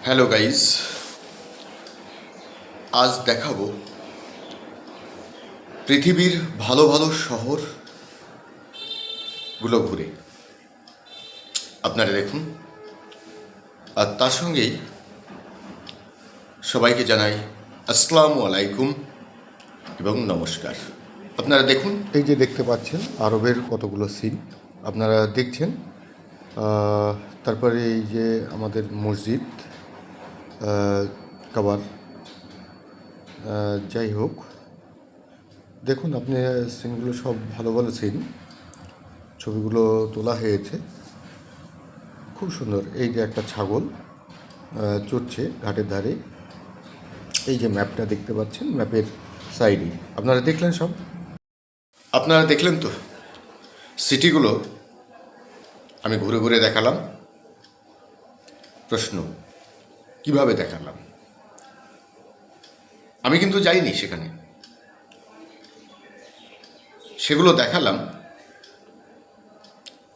Hello guys, আজ দেখাবো পৃথিবীর ভালো ভালো শহরগুলো ঘুরে। আপনারা দেখুন, আর তার সঙ্গেই সবাইকে জানাই আসসালামু আলাইকুম এবং নমস্কার। আপনারা দেখুন, এই যে দেখতে পাচ্ছেন আরবের কতগুলো সিন আপনারা দেখছেন। তারপরে এই যে আমাদের মসজিদ কাবার, যাই হোক, দেখুন আপনি সিনগুলো সব ভালো ভালো সিন, ছবিগুলো তোলা হয়েছে, খুব সুন্দর। এই যে একটা ছাগল চড়ছে ঘাটের ধারে, এই যে ম্যাপটা দেখতে পাচ্ছেন, ম্যাপের সাইডে আপনারা দেখলেন সব। আপনারা দেখলেন তো সিটিগুলো আমি ঘুরে ঘুরে দেখালাম। প্রশ্ন, কিভাবে দেখালাম? আমি কিন্তু যাইনি সেখানে, সেগুলো দেখালাম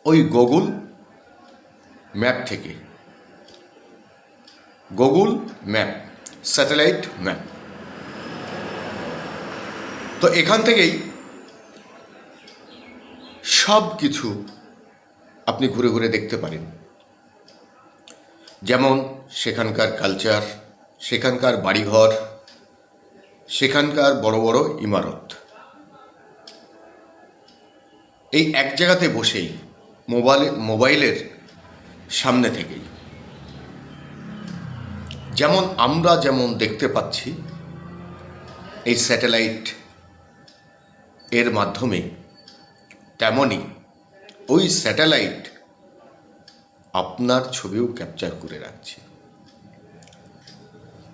ওই গুগল ম্যাপ থেকে। Google map, satellite map. তো এখান থেকেই সব কিছু আপনি ঘুরে ঘুরে দেখতে পারেন। যেমন সেখানকার কালচার, সেখানকার বাড়িঘর, সেখানকার বড় বড় ইমারত। এই এক জায়গাতে বসেই মোবাইলের সামনে থেকেই আমরা যেমন দেখতে পাচ্ছি এই স্যাটেলাইট এর মাধ্যমে, তেমনই ওই স্যাটেলাইট আপনার ছবিও ক্যাপচার করে রাখছে।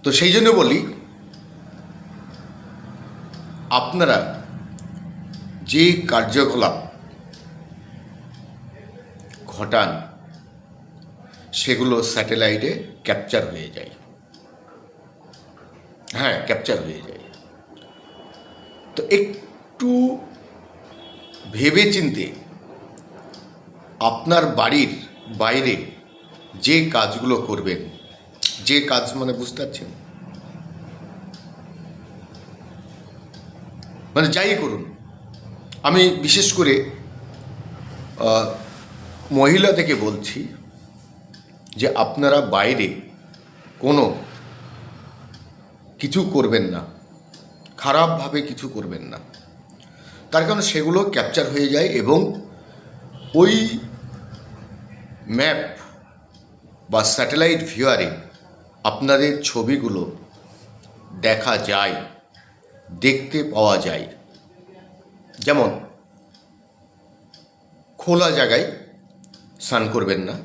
তো সেই জন্য বলি, আপনারা যে কার্যকলাপ ঘটান সেগুলো স্যাটেলাইটে ক্যাপচার হয়ে যায়। হ্যাঁ, ক্যাপচার হয়ে যায়। তো একটু ভেবেচিন্তে আপনার বাড়ির বাইরে যে কাজগুলো করবেন, যে কাজ মানে বুঝতে পারছেন, মানে যাই করুন, আমি বিশেষ করে মহিলা থেকে বলছি যে আপনারা বাইরে কোনো কিছু করবেন না, খারাপভাবে কিছু করবেন না। তার কারণ সেগুলো ক্যাপচার হয়ে যায় এবং ওই ম্যাপ বা স্যাটেলাইট ভিউয়ারে আপনাদের ছবিগুলো দেখা যায়, দেখতে পাওয়া যায়। যেমন খোলা জায়গায় স্নান করবেন না,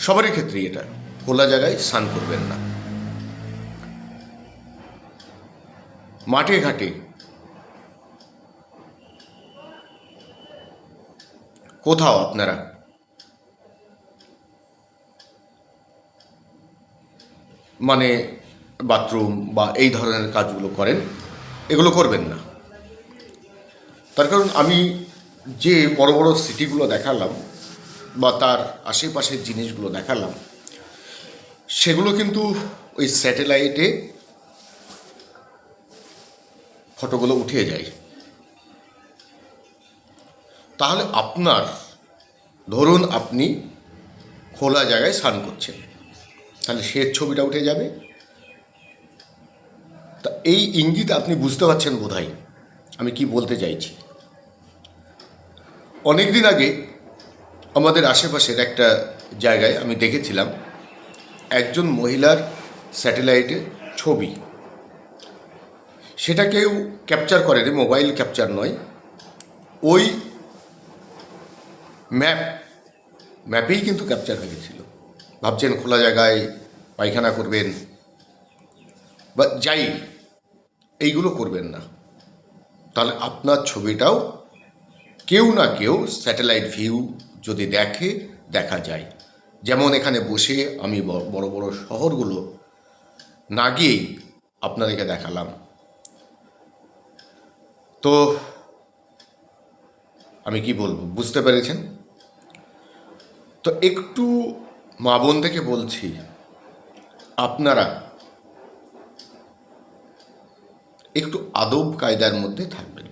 সবারই ক্ষেত্রেই এটা, খোলা জায়গায় স্নান করবেন না। মাঠে ঘাটে, কোথাও আপনারা মানে বাথরুম বা এই ধরনের কাজগুলো করেন, এগুলো করবেন না। তার কারণ আমি যে বড় বড় সিটিগুলো দেখালাম বা তার আশেপাশের জিনিসগুলো দেখালাম, সেগুলো কিন্তু ওই স্যাটেলাইটে ফটোগুলো উঠে যায়। তাহলে আপনার, ধরুন আপনি খোলা জায়গায় স্নান করছেন, তাহলে সে ছবিটা উঠে যাবে। তা এই ইঙ্গিত আপনি বুঝতে পারছেন বোধহয় আমি কি বলতে চাইছি। অনেক দিন আগে আমাদের আশেপাশের একটা জায়গায় আমি দেখেছিলাম একজন মহিলার স্যাটেলাইটে ছবি। সেটা কেউ ক্যাপচার করেনি, মোবাইল ক্যাপচার নয়, ওই ম্যাপেই কিন্তু ক্যাপচার হয়ে গেছিল। ভাবছেন খোলা জায়গায় পায়খানা করবেন বা যাই, এইগুলো করবেন না। তাহলে আপনার ছবিটাও কেউ না কেউ স্যাটেলাইট ভিউ যদি দেখা যায়। যেমন এখানে বসে আমি বড় বড় শহরগুলো না গিয়েই আপনাদেরকে দেখালাম। তো আমি কি বলবো, বুঝতে পেরেছেন? তো একটু মা বোন থেকে বলছি, আপনারা একটু আদব কায়দার মধ্যে থাকবেন,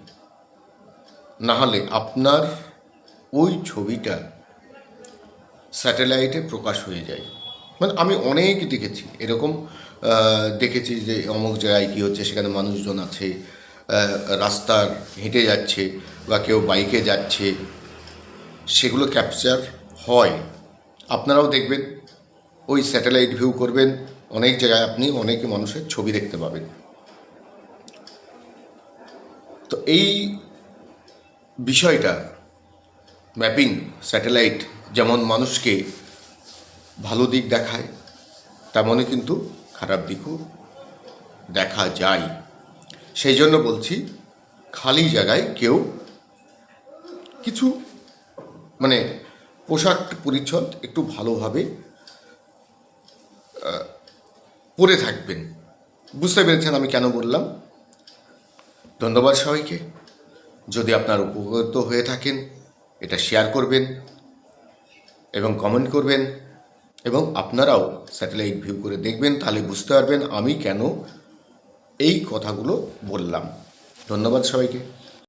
না হলে আপনার ওই ছবিটা স্যাটেলাইটে প্রকাশ হয়ে যায়। মানে আমি অনেক দেখেছি এরকম, দেখেছি যে অমুক জায়গায় কী হচ্ছে, সেখানে মানুষজন আছে, রাস্তার হেঁটে যাচ্ছে বা কেউ বাইকে যাচ্ছে, সেগুলো ক্যাপচার হয়। আপনারাও দেখবেন, ওই স্যাটেলাইট ভিউ করবেন, অনেক জায়গায় আপনি অনেক মানুষের ছবি দেখতে পাবেন। তো এই বিষয়টা ম্যাপিং স্যাটেলাইট যেমন মানুষকে ভালো দিক দেখায়, তেমনই কিন্তু খারাপ দিকও দেখা যায়। সেই জন্য বলছি, খালি জায়গায় কেউ কিছু মানে পোশাক পরিচ্ছদ একটু ভালোভাবে পরে থাকবেন। বুঝতে পেরেছেন আমি কেন বললাম? ধন্যবাদ সবাইকে। যদি আপনার উপকৃত হয়ে থাকেন, এটা শেয়ার করবেন এবং কমেন্ট করবেন, এবং আপনারাও স্যাটেলাইট ভিউ করে দেখবেন, তাহলে বুঝতে পারবেন আমি কেন এই কথাগুলো বললাম। ধন্যবাদ সবাইকে।